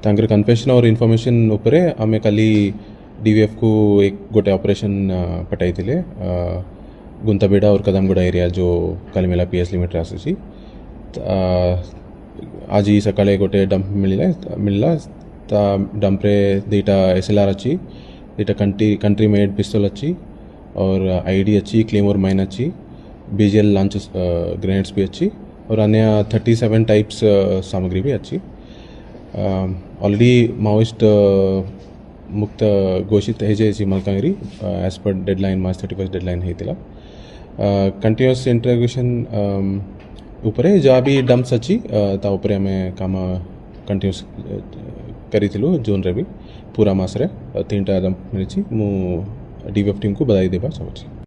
ତାଙ୍କର କନଫେସନ୍ और इनफॉरमेशन ଉପରେ ଆମେ କାଲି डीवीएफ को एक गोटे ऑपरेशन पठाई गुंताबेड़ा और कदमगुड़ा एरिया जो कलमेला पीएस लिमिट आसी आज ही सकाले गोटे डंप मिलला ता डंप रे दीटा एसएलआर अच्छी दीटा कंट्री मेड पिस्तल अच्छी और आईडी अच्छी क्लेमोर माइन अच्छी बीजीएल लॉन्च ग्रेनेड्स भी अच्छी और अन्य 37 टाइप्स सामग्री भी अच्छी ऑलरेडी माओइस्ट मुक्त घोषित है मलकानगिरी एज पर डेडलाइन मार्च 31 डेडलाइन होता कंटिन्यूअस इंटरोगेशन उपरे जहाँ भी डंप्स अच्छी ता उपरे आम काम कंटिन्यूअस करूँ जोन रे भी पूरा मास रे 3टा डंप मिली मु डीवीएफ टीम को बधाई देवा चाहूँगी।